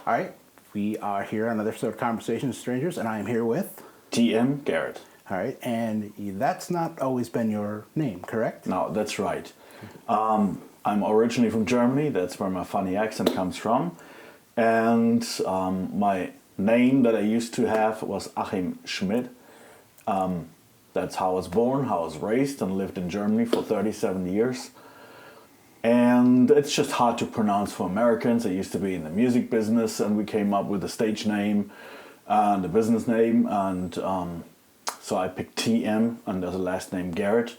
All right, we are here on another episode of Conversations with Strangers, and I am here with TM Garret. All right, and that's not always been your name, correct? No, that's right. I'm originally from Germany. That's where my funny accent comes from. And my name that I used to have was Achim Schmidt. That's how I was born, how I was raised, and lived in Germany for 37 years. And it's just hard to pronounce for Americans. I used to be in the music business, and we came up with a stage name and a business name. And so I picked TM under the last name Garret.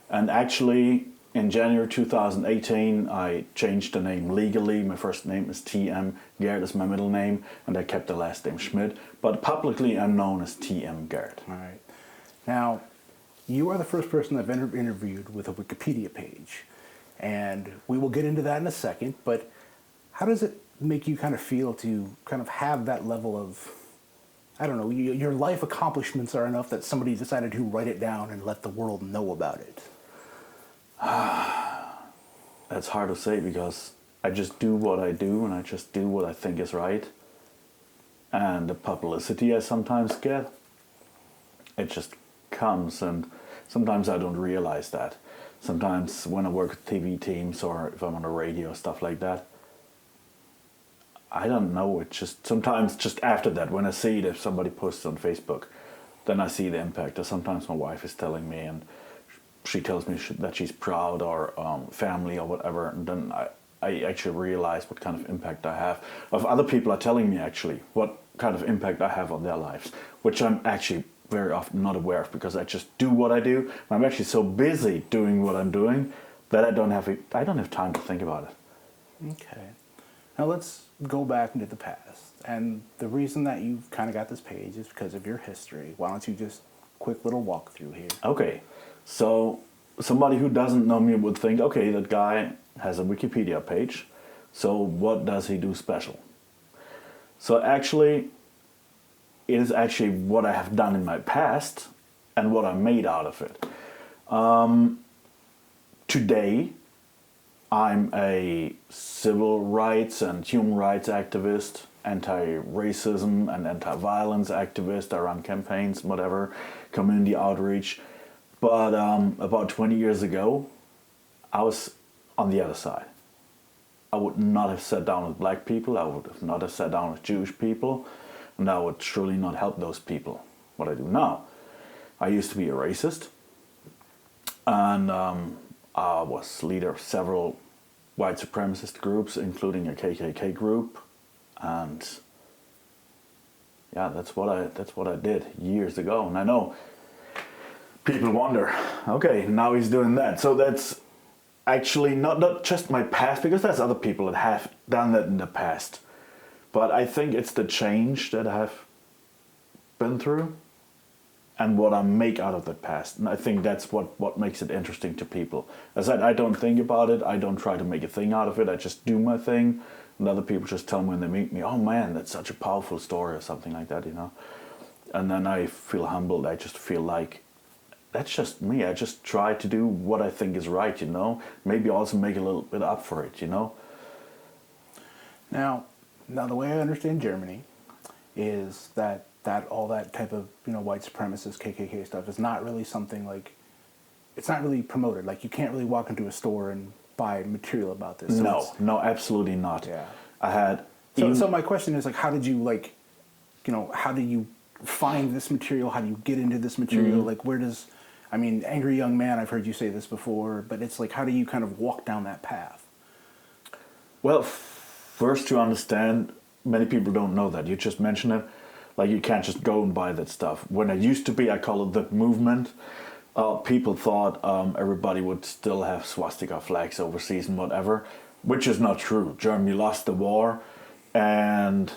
And actually, in January 2018, I changed the name legally. My first name is TM. Garret is my middle name, and I kept the last name Schmidt. But publicly, I'm known as TM Garret. All right. Now, you are the first person I've ever interviewed with a Wikipedia page. And we will get into that in a second, but how does it make you kind of feel to kind of have that level of, I don't know, your life accomplishments are enough that somebody decided to write it down and let the world know about it? That's hard to say because I just do what I do and I just do what I think is right. And the publicity I sometimes get, it just comes, and sometimes I don't realize that. Sometimes when I work with TV teams or if I'm on the radio, stuff like that, I don't know. It just sometimes just after that, when I see it, if somebody posts on Facebook, then I see the impact. Or sometimes my wife is telling me and she tells me that she's proud, or family or whatever, and then I actually realize what kind of impact I have. Of other people are telling me actually what kind of impact I have on their lives, which I'm actually very often not aware of because I just do what I do. I'm actually so busy doing what I'm doing that I don't have time to think about it. Okay. Now let's go back into the past. And the reason that you've kind of got this page is because of your history. Why don't you just quick little walkthrough here? Okay. So somebody who doesn't know me would think, okay, that guy has a Wikipedia page. So what does he do special? So actually, it is actually what I have done in my past and what I made out of it. Today, I'm a civil rights and human rights activist, anti-racism and anti-violence activist. I run campaigns, whatever, community outreach. But about 20 years ago, I was on the other side. I would not have sat down with black people. I would have not have sat down with Jewish people. And I would surely not help those people, what I do now. I used to be a racist, and I was leader of several white supremacist groups, including a KKK group, and yeah, that's what I did years ago. And I know people wonder, okay, now he's doing that. So that's actually not just my past, because there's other people that have done that in the past. But I think it's the change that I have been through and what I make out of that past. And I think that's what makes it interesting to people. As I said, I don't think about it. I don't try to make a thing out of it. I just do my thing. And other people just tell me when they meet me, oh man, that's such a powerful story or something like that, you know. And then I feel humbled. I just feel like that's just me. I just try to do what I think is right, you know. Maybe also make a little bit up for it, you know. Now, the way I understand Germany is that all that type of, you know, white supremacist KKK stuff is not really something like, it's not really promoted. Like, you can't really walk into a store and buy material about this. So no, absolutely not. Yeah. I had... So my question is, like, how did you, like, you know, how do you find this material? How do you get into this material? Mm-hmm. Like, where does, I mean, Angry Young Man, I've heard you say this before, but it's like, how do you kind of walk down that path? Well, first to understand, many people don't know that. You just mentioned it. Like, you can't just go and buy that stuff. When I used to be, I call it the movement. People thought everybody would still have swastika flags overseas and whatever, which is not true. Germany lost the war and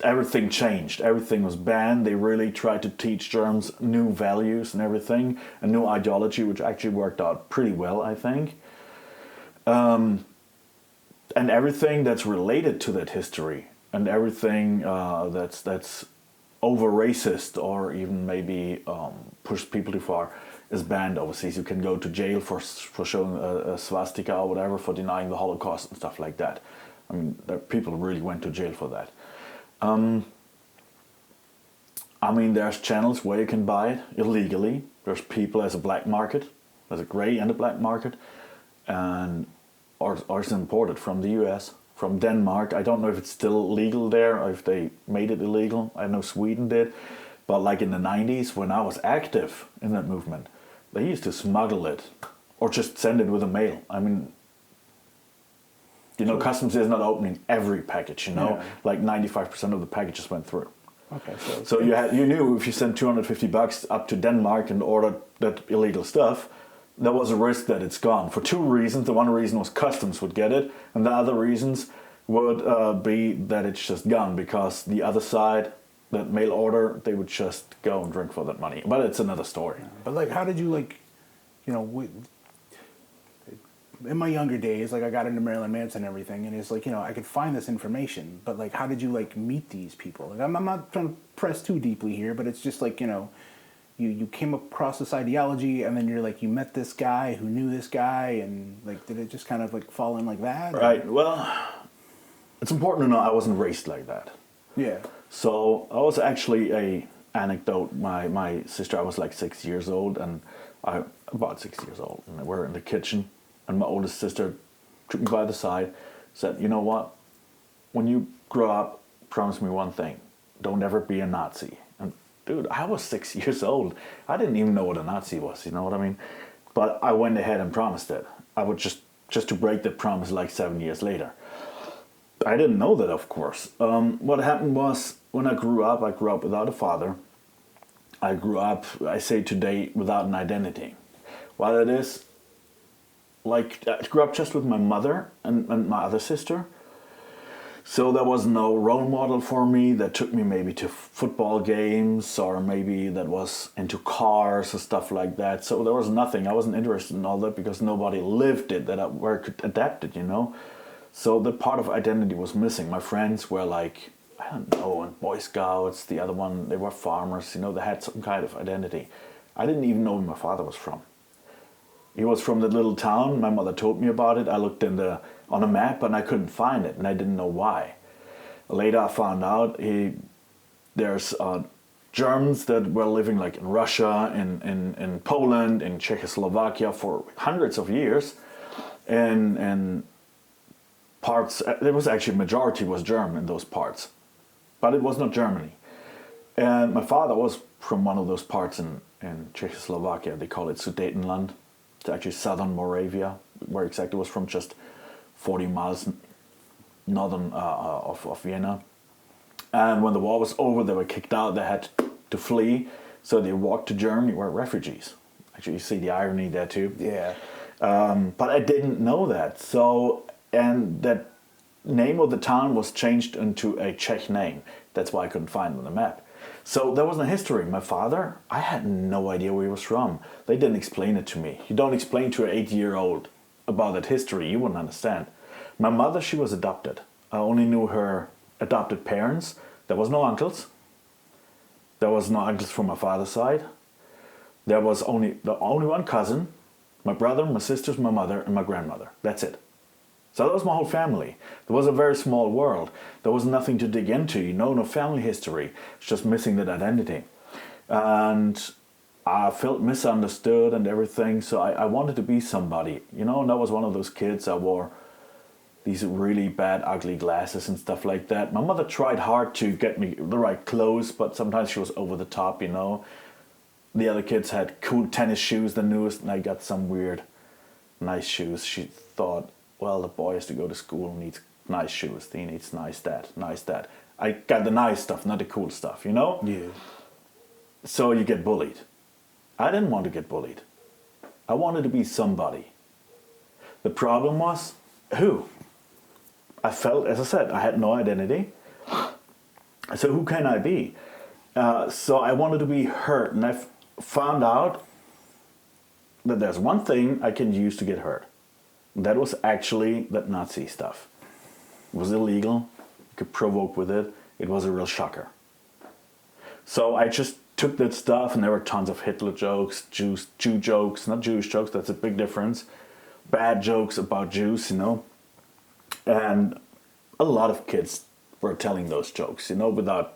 everything changed. Everything was banned. They really tried to teach Germans new values and everything, a new ideology, which actually worked out pretty well, I think. And everything that's related to that history and everything that's over racist or even maybe push people too far is banned overseas. You can go to jail for showing a swastika or whatever, for denying the Holocaust and stuff like that. I mean, people really went to jail for that. I mean, there's channels where you can buy it illegally. There's people as a black market, there's a gray and a black market, and or it's imported from the US, from Denmark. I don't know if it's still legal there or if they made it illegal. I know Sweden did, but like in the 90s when I was active in that movement, they used to smuggle it or just send it with a mail. I mean, you know, customs is not opening every package, you know, like 95% of the packages went through. Okay, so you knew if you sent $250 up to Denmark and ordered that illegal stuff, there was a risk that it's gone for two reasons. The one reason was customs would get it, and the other reasons would be that it's just gone because the other side, that mail order, they would just go and drink for that money. But it's another story. But like, how did you like, you know, in my younger days, like I got into Marilyn Manson and everything, and it's like, you know, I could find this information, but like, how did you like meet these people? Like, I'm not trying to press too deeply here, but it's just like, you know, you came across this ideology, and then you're like, you met this guy who knew this guy, and like, did it just kind of like fall in like that? Right. Well, it's important to know I wasn't raised like that. Yeah. So I was actually a anecdote. My sister, I was like 6 years old, and about 6 years old, and we're in the kitchen. And my oldest sister took me by the side, said, you know what, when you grow up, promise me one thing, don't ever be a Nazi. And dude, I was 6 years old. I didn't even know what a Nazi was, you know what I mean? But I went ahead and promised it. I would just to break that promise like 7 years later. I didn't know that, of course. What happened was, when I grew up without a father. I grew up, I say today, without an identity. What it is, like, I grew up just with my mother and my other sister. So there was no role model for me that took me maybe to football games, or maybe that was into cars or stuff like that. So there was nothing. I wasn't interested in all that because nobody lived it where I could adapt it, you know. So that part of identity was missing. My friends were like, I don't know, and Boy Scouts. The other one, they were farmers, you know, they had some kind of identity. I didn't even know where my father was from. He was from the little town. My mother told me about it. I looked on a map and I couldn't find it, and I didn't know why. Later I found out there's Germans that were living like in Russia, in Poland, in Czechoslovakia for hundreds of years, and parts. There was actually majority was German in those parts, but it was not Germany. And my father was from one of those parts in Czechoslovakia. They call it Sudetenland. It's actually southern Moravia, where exactly it was from, just 40 miles northern of Vienna. And when the war was over, they were kicked out. They had to flee, so they walked to Germany, were refugees. Actually, you see the irony there too. Yeah. But I didn't know that. So, and that name of the town was changed into a Czech name. That's why I couldn't find it on the map. So there was no history. My father, I had no idea where he was from. They didn't explain it to me. You don't explain to an 8-year-old about that history, you wouldn't understand. My mother, she was adopted. I only knew her adopted parents. There was no uncles. There was no uncles from my father's side. There was only one cousin, my brother, my sisters, my mother, and my grandmother. That's it. So that was my whole family. There was a very small world. There was nothing to dig into, you know, no family history. It's just missing that identity. And I felt misunderstood and everything, so I wanted to be somebody, you know, and I was one of those kids. I wore these really bad, ugly glasses and stuff like that. My mother tried hard to get me the right clothes, but sometimes she was over the top, you know. The other kids had cool tennis shoes, the newest, and I got some weird, nice shoes. She thought, well, the boy has to go to school, needs nice shoes, he needs nice that, nice that. I got the nice stuff, not the cool stuff, you know? Yeah. So you get bullied. I didn't want to get bullied. I wanted to be somebody. The problem was, who? I felt, as I said, I had no identity. So who can I be? So I wanted to be hurt, and I found out that there's one thing I can use to get hurt. That was actually that Nazi stuff. It was illegal. You could provoke with it. It was a real shocker. So I just took that stuff, and there were tons of Hitler jokes, Jew jokes, not Jewish jokes, that's a big difference. Bad jokes about Jews, you know. And a lot of kids were telling those jokes, without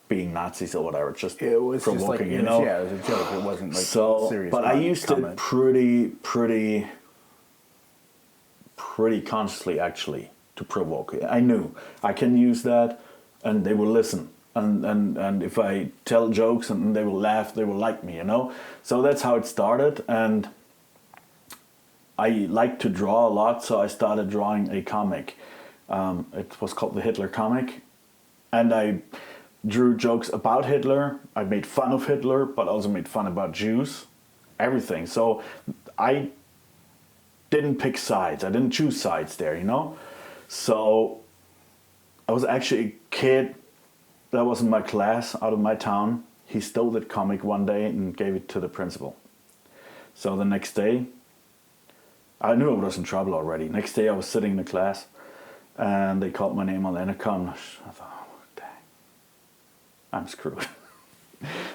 being Nazis or whatever, just It was provoking, just like, yeah, it was a joke. It wasn't like So, serious. but I used comment. it pretty consciously, actually, to provoke. I knew I can use that, and they will listen. And if I tell jokes and they will laugh, they will like me, So that's how it started. And I like to draw a lot, so I started drawing a comic. It was called the Hitler comic. And I drew jokes about Hitler. I made fun of Hitler, but also made fun about Jews. Everything. So I didn't pick sides. I didn't choose sides there, So I was actually a kid that was in my class out of my town. He stole that comic one day and gave it to the principal. So the next day, I knew I was in trouble already. Next day I was sitting in the class and they called my name on the intercom. I thought, oh, dang, I'm screwed.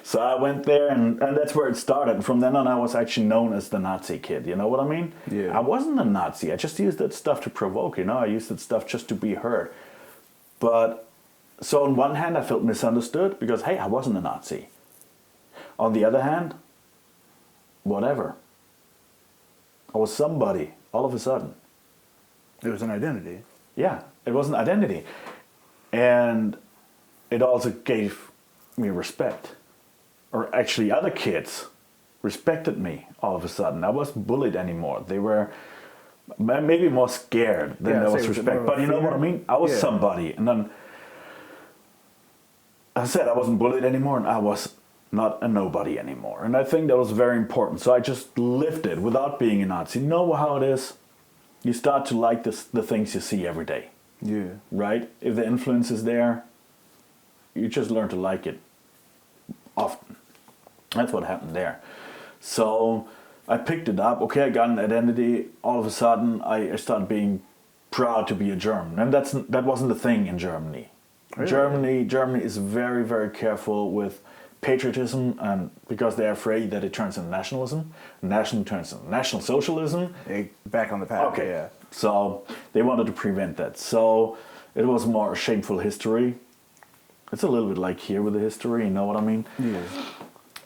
So I went there and that's where it started. And from then on I was actually known as the Nazi kid, you know what I mean? Yeah. I wasn't a Nazi. I just used that stuff to provoke, I used that stuff just to be heard. But so on one hand I felt misunderstood because, hey, I wasn't a Nazi. On the other hand, whatever. I was somebody all of a sudden. It was an identity. Yeah, it was an identity. And it also gave me respect. Or actually other kids respected me all of a sudden. I wasn't bullied anymore. They were maybe more scared than there was respect. But you know what I mean? I was somebody. And then I said I wasn't bullied anymore and I was not a nobody anymore. And I think that was very important. So I just lived it without being a Nazi. You know how it is? You start to like the things you see every day. Yeah. Right? If the influence is there, you just learn to like it often. That's what happened there. So I picked it up. Okay, I got an identity. All of a sudden, I started being proud to be a German. And that wasn't a thing in Germany. Really? Germany is very, very careful with patriotism, and because they're afraid that it turns into nationalism, national turns into National Socialism. Back on the path. Okay, Yeah. so they wanted to prevent that. So it was more a shameful history. It's a little bit like here with the history, you know what I mean? Yeah.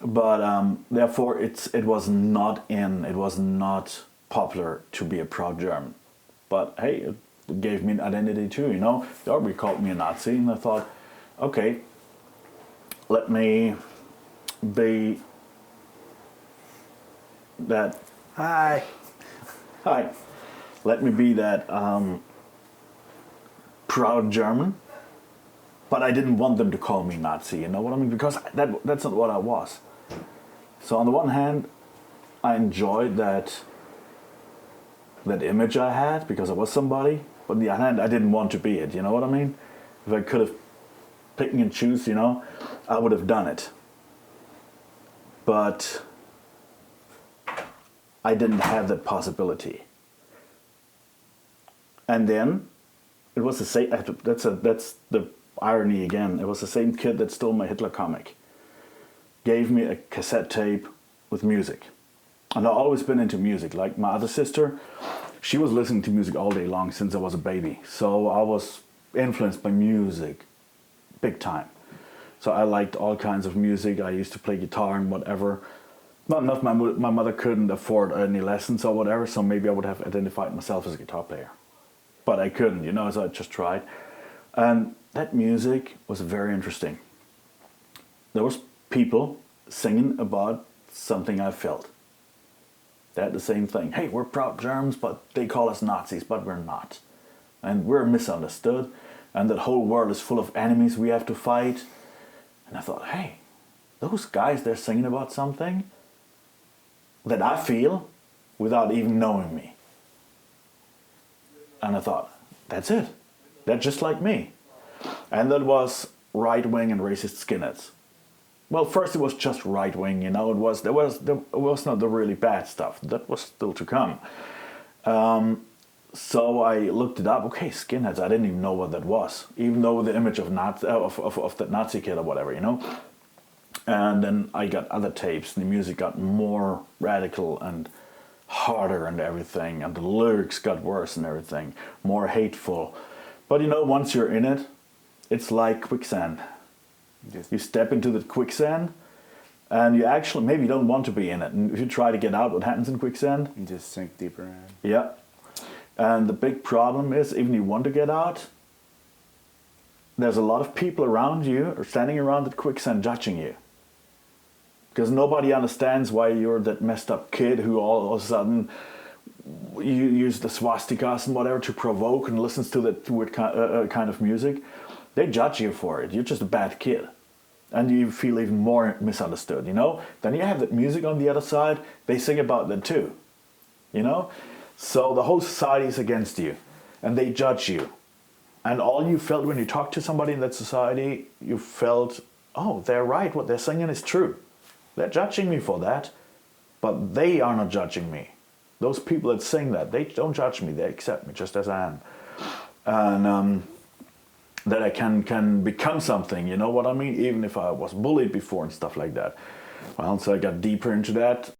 But therefore, it was not popular to be a proud German. But hey, it gave me an identity too, They already called me a Nazi, and I thought, okay, let me be that. Hi. Let me be that proud German. But I didn't want them to call me Nazi, you know what I mean? Because that's not what I was. So on the one hand, I enjoyed that image I had because I was somebody. But on the other hand, I didn't want to be it, you know what I mean? If I could have picked and choose, I would have done it. But I didn't have that possibility. And then it was the same. That's the irony again. It was the same kid that stole my Hitler comic. Gave me a cassette tape with music. And I've always been into music. Like my other sister, she was listening to music all day long since I was a baby. So I was influenced by music big time. So I liked all kinds of music. I used to play guitar and whatever. Not enough, my mother couldn't afford any lessons or whatever, so maybe I would have identified myself as a guitar player. But I couldn't, so I just tried. And that music was very interesting. There was people singing about something I felt. They had the same thing. Hey, we're proud Germans, but they call us Nazis, but we're not. And we're misunderstood. And that whole world is full of enemies we have to fight. And I thought, hey, those guys, they're singing about something that I feel without even knowing me. And I thought, that's it. They're just like me. And that was right-wing and racist skinheads. Well, first it was just right-wing, there was not the really bad stuff. That was still to come. So I looked it up. Okay, skinheads. I didn't even know what that was, even though the image of that Nazi kid or whatever, And then I got other tapes. The music got more radical and harder and everything, and the lyrics got worse and everything, more hateful. But you know, once you're in it, it's like quicksand. Just, You step into the quicksand, and you actually maybe don't want to be in it. And if you try to get out, what happens in quicksand? you just sink deeper in. Yeah. And the big problem is, even you want to get out, there's a lot of people around you or standing around the quicksand judging you. Because nobody understands why you're that messed up kid who all of a sudden you use the swastikas and whatever to provoke and listens to that weird kind of music. They judge you for it. You're just a bad kid. And you feel even more misunderstood, you know? Then you have that music on the other side. They sing about that too, you know? So the whole society is against you. And they judge you. And all you felt when you talked to somebody in that society, you felt, oh, they're right. What they're singing is true. They're judging me for that. But they are not judging me. Those people that sing that, they don't judge me. They accept me just as I am. And that I can become something, you know what I mean? Even if I was bullied before and stuff like that. Well, so I got deeper into that.